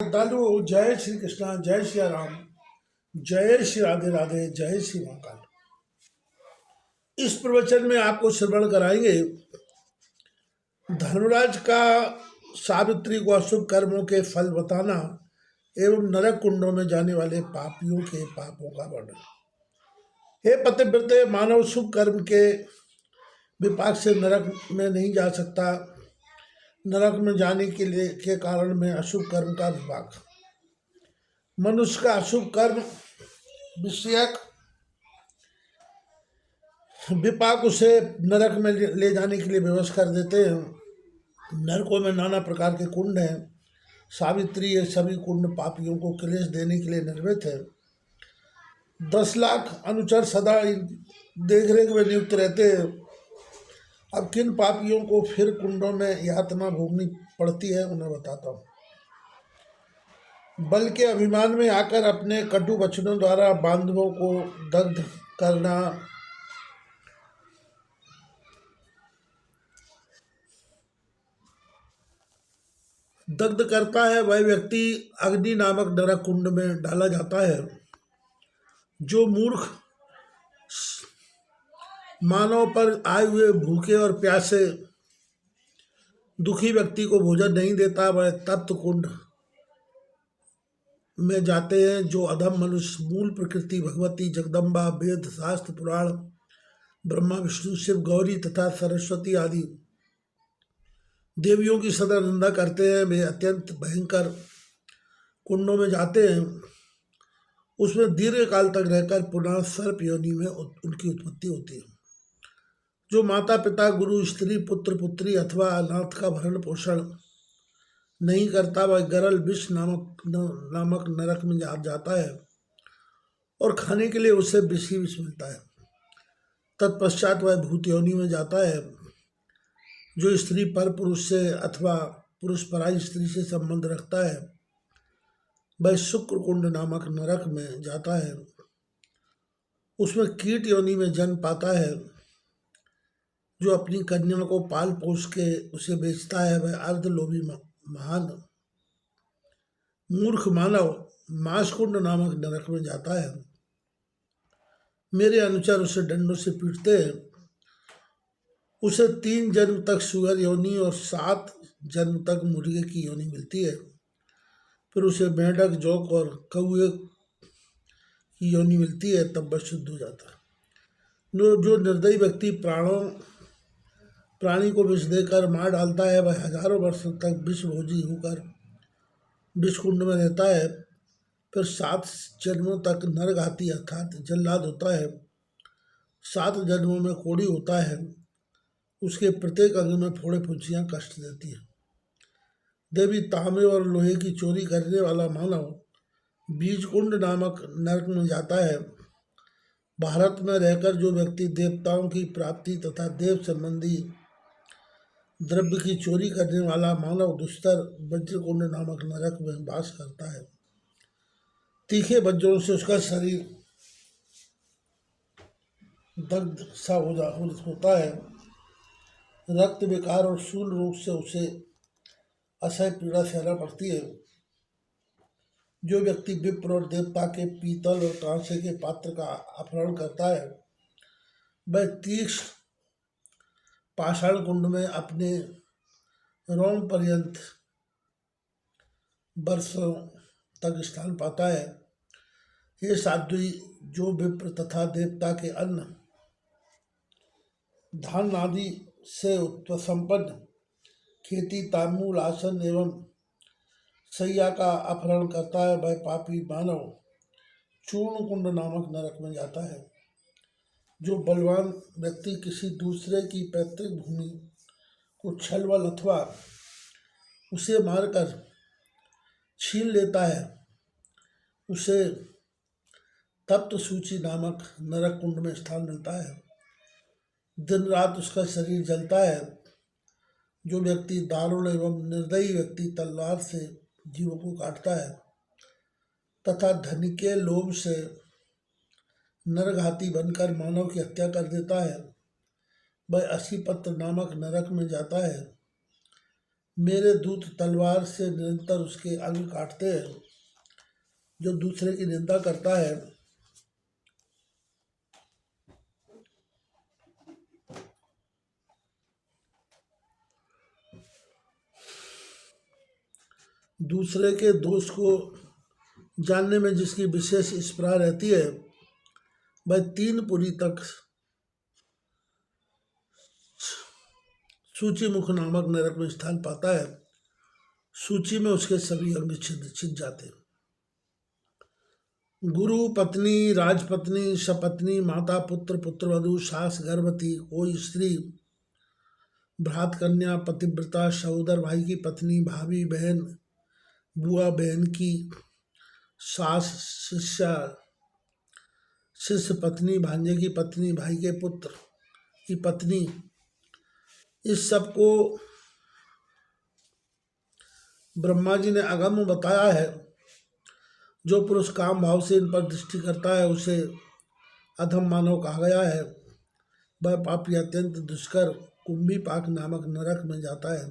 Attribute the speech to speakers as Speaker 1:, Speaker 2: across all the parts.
Speaker 1: श्रद्धालु जय श्री कृष्णा, जय श्री राम, जय श्री राधे राधे, जय श्री महाकाल। इस प्रवचन में आपको श्रवण कराएंगे धर्मराज का सावित्री को अशुभ कर्मों के फल बताना एवं नरक कुंडों में जाने वाले पापियों के पापों का वर्णन। हे पतिव्रते मानव शुभ कर्म के विपाक से नरक में नहीं जा सकता। नरक में जाने के कारण में अशुभ कर्म का विपाक। मनुष्य का अशुभ कर्म विषयक विपाक उसे नरक में ले जाने के लिए विवश कर देते हैं। नरकों में नाना प्रकार के कुंड हैं। सावित्री ये सभी कुंड पापियों को क्लेश देने के लिए निर्मित है। 10 लाख अनुचर सदा देखरेख में नियुक्त रहते हैं। अब किन पापियों को फिर कुंडों में यातना भोगनी पड़ती है उन्हें बताता हूँ। बल के अभिमान में आकर अपने कटु वचनों द्वारा बांधवों को दग्ध करना, दग्ध करता है, वह व्यक्ति अग्नि नामक नरक कुंड में डाला जाता है। जो मूर्ख मानव पर आए हुए भूखे और प्यासे दुखी व्यक्ति को भोजन नहीं देता, वह तप्त कुंड में जाते हैं। जो अधम मनुष्य मूल प्रकृति भगवती जगदम्बा, वेद शास्त्र पुराण, ब्रह्मा विष्णु शिव गौरी तथा सरस्वती आदि देवियों की सदा निंदा करते हैं, वे अत्यंत भयंकर कुंडों में जाते हैं। उसमें दीर्घ काल तक रहकर पुनः सर्प योनि में उनकी उत्पत्ति होती है। जो माता पिता, गुरु, स्त्री, पुत्र, पुत्री अथवा अनाथ का भरण पोषण नहीं करता, वह गरल विष नामक नरक में जाता है और खाने के लिए उसे विष ही विष मिलता है। तत्पश्चात वह भूत योनि में जाता है। जो स्त्री पर पुरुष से अथवा पुरुष पराई स्त्री से संबंध रखता है, वह शुक्र कुंड नामक नरक में जाता है। उसमें कीट योनि में जन्म पाता है। जो अपनी कन्या को पाल पोस के उसे बेचता है, वह अर्धलोभी महान मूर्ख मानव मांसकुंड नामक नरक में जाता है। मेरे अनुसार उसे डंडों से पीटते हैं। उसे 3 जन्म तक सुअर योनि और 7 जन्म तक मुर्गे की योनि मिलती है। फिर उसे मेंढक, जोक और कौए की योनि मिलती है, तब वह शुद्ध हो जाता है। जो निर्दयी व्यक्ति प्राणी को विष देकर मार डालता है, वह हजारों वर्षों तक विषभोजी होकर विषकुंड में रहता है। फिर 7 जन्मों तक नरघाती अर्थात जल्लाद होता है। 7 जन्मों में कोढ़ी होता है। उसके प्रत्येक अंग में फोड़े फुंसियाँ कष्ट देती हैं। देवी तांबे और लोहे की चोरी करने वाला मानव बीजकुंड नामक नरक में जाता है। भारत में रहकर जो व्यक्ति देवताओं की प्राप्ति तथा देव संबंधी द्रव्य की चोरी करने वाला मानव दुस्तर वज्रकुंड नामक नरक में वास करता है। तीखे वज्रों से उसका शरीर दग्ध सा होता है। रक्त विकार और शूल रोग से उसे असह्य पीड़ा सहना पड़ती है। जो व्यक्ति विप्र और देवता के पीतल और कांसे के पात्र का अपहरण करता है, वह तीक्ष्ण पाषाण कुंड में अपने रोम पर्यंत वर्षों तक स्थान पाता है। ये साध्वी, जो विप्र तथा देवता के अन्न धान आदि से संपन्न खेती, तांबूल, आसन एवं सैया का अपहरण करता है, वह पापी मानव चूर्ण कुंड नामक नरक में जाता है। जो बलवान व्यक्ति किसी दूसरे की पैतृक भूमि को छलबल अथवा उसे मारकर छीन लेता है, उसे तप्त सूची नामक नरक कुंड में स्थान मिलता है। दिन रात उसका शरीर जलता है। जो व्यक्ति दारुण एवं निर्दयी व्यक्ति तलवार से जीवों को काटता है तथा धन के लोभ से नरघाती बनकर मानव की हत्या कर देता है, वह असीपत्र नामक नरक में जाता है। मेरे दूत तलवार से निरंतर उसके अंग काटते हैं। जो दूसरे की निंदा करता है दूसरे के दोष को जानने में जिसकी विशेष स्पृहा रहती है, वह 3 पुरी तक सूची मुख नामक नरक में स्थान पाता है। सूची में उसके सभी अंग छिद जाते हैं। गुरु, पत्नी, राजपत्नी, सपत्नी, माता, पुत्र, पुत्रवधू, सास, गर्भवती, कोई स्त्री, भ्रात कन्या, पतिव्रता, सहोदर भाई की पत्नी, भाभी बहन, बुआ बहन की सास, शिष्या, शिष्य पत्नी, भांजे की पत्नी, भाई के पुत्र की पत्नी, इस सब को ब्रह्मा जी ने अगम में बताया है। जो पुरुष काम भाव से इन पर दृष्टि करता है उसे अधम मानव कहा गया है। वह पापी अत्यंत दुष्कर कुंभी पाक नामक नरक में जाता है।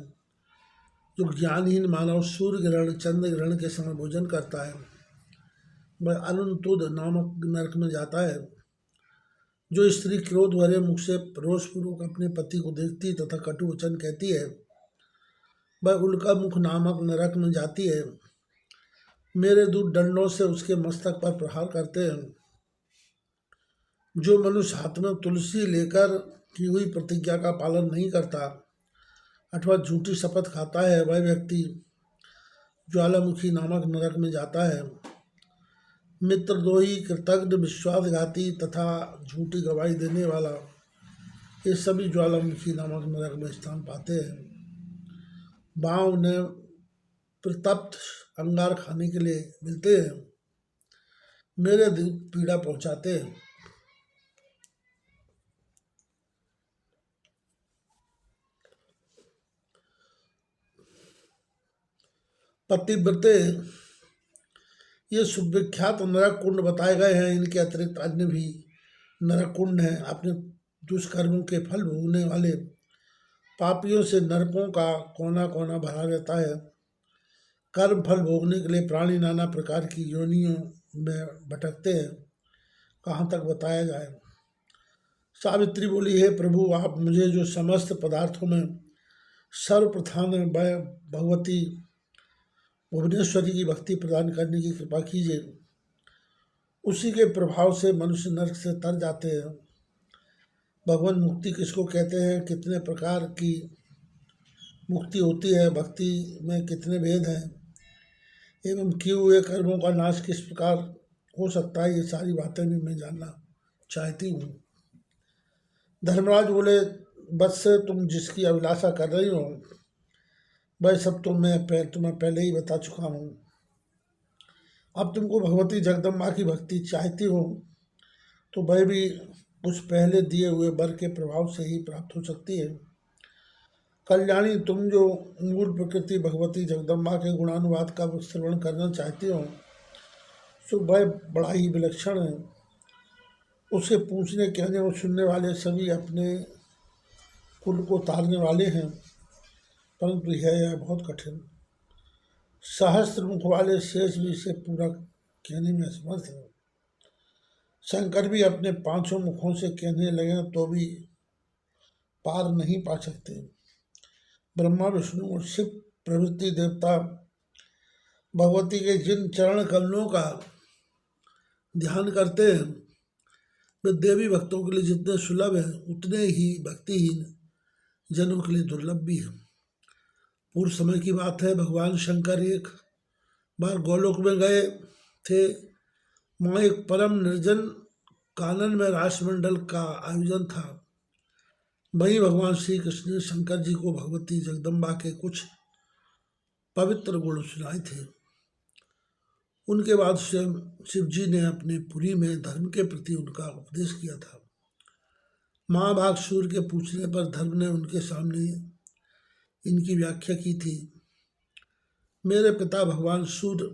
Speaker 1: जो ज्ञानहीन मानव सूर्य ग्रहण चंद्र ग्रहण के समय भोजन करता है वह अनंतुद नामक नरक में जाता है। जो स्त्री क्रोध भरे मुख से रोषपूर्वक अपने पति को देखती तथा कटु वचन कहती है वह उल्का मुख नामक नरक में जाती है। मेरे दूत डंडों से उसके मस्तक पर प्रहार करते हैं। जो मनुष्य हाथ में तुलसी लेकर की हुई प्रतिज्ञा का पालन नहीं करता अथवा झूठी शपथ खाता है वह व्यक्ति ज्वालामुखी नामक नरक में जाता है। मित्रद्रोही, कृतघ्न, विश्वासघाती तथा झूठी गवाही देने वाला ये सभी ज्वालामुखी नामक नरक में स्थान पाते हैं। बाँव उन्हें प्रतप्त अंगार खाने के लिए मिलते हैं। मेरे दिल पीड़ा पहुंचाते हैं। पतिव्रते ये सुविख्यात नरक कुंड बताए गए हैं। इनके अतिरिक्त अन्य भी नरक कुंड हैं। अपने दुष्कर्मों के फल भोगने वाले पापियों से नरकों का कोना कोना भरा रहता है। कर्म फल भोगने के लिए प्राणी नाना प्रकार की योनियों में भटकते हैं। कहाँ तक बताया जाए। सावित्री बोली, हे प्रभु, आप मुझे जो समस्त पदार्थों में सर्वप्रधान वह भगवती भुवनेश्वरी की भक्ति प्रदान करने की कृपा कीजिए। उसी के प्रभाव से मनुष्य नरक से तर जाते हैं। भगवान मुक्ति किसको कहते हैं, कितने प्रकार की मुक्ति होती है, भक्ति में कितने भेद हैं एवं किए हुए कर्मों का नाश किस प्रकार हो सकता है, ये सारी बातें भी मैं जानना चाहती हूँ। धर्मराज बोले, बस से तुम जिसकी अभिलाषा कर रही हो वह सब तो मैं तुम्हें पहले ही बता चुका हूँ। अब तुमको भगवती जगदम्बा की भक्ति चाहती हो तो वह भी उस पहले दिए हुए वर के प्रभाव से ही प्राप्त हो सकती है। कल्याणी, तुम जो मूल प्रकृति भगवती जगदम्बा के गुणानुवाद का श्रवण करना चाहती हो सो वह बड़ा ही विलक्षण है। उसे पूछने, कहने और सुनने वाले सभी अपने कुल को तारने वाले हैं, परंतु यह बहुत कठिन। सहस्त्र मुख वाले शेष भी इसे पूरा कहने में असमर्थ है। शंकर भी अपने 5 मुखों से कहने लगे तो भी पार नहीं पा सकते। ब्रह्मा, विष्णु और शिव प्रभृति देवता भगवती के जिन चरण कमलों का ध्यान करते हैं वे देवी भक्तों के लिए जितने सुलभ हैं उतने ही भक्तिहीन जनों के लिए दुर्लभ भी है। पूर्व समय की बात है, भगवान शंकर एक बार गोलोक में गए थे। वहाँ एक परम निर्जन कानन में रासमंडल का आयोजन था। वहीं भगवान श्री कृष्ण ने शंकर जी को भगवती जगदम्बा के कुछ पवित्र गुण सुनाए थे। उनके बाद स्वयं शिव जी ने अपने पुरी में धर्म के प्रति उनका उपदेश किया था। महाभागसूर के पूछने पर धर्म ने उनके सामने इनकी व्याख्या की थी। मेरे पिता भगवान सूर्य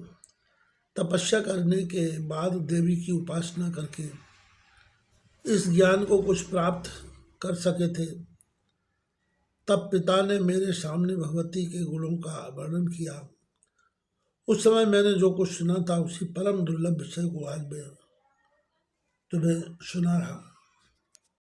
Speaker 1: तपस्या करने के बाद देवी की उपासना करके इस ज्ञान को कुछ प्राप्त कर सके थे। तब पिता ने मेरे सामने भगवती के गुणों का वर्णन किया। उस समय मैंने जो कुछ सुना था उसी परम दुर्लभ विषय को आज मैं तुम्हें सुना रहा।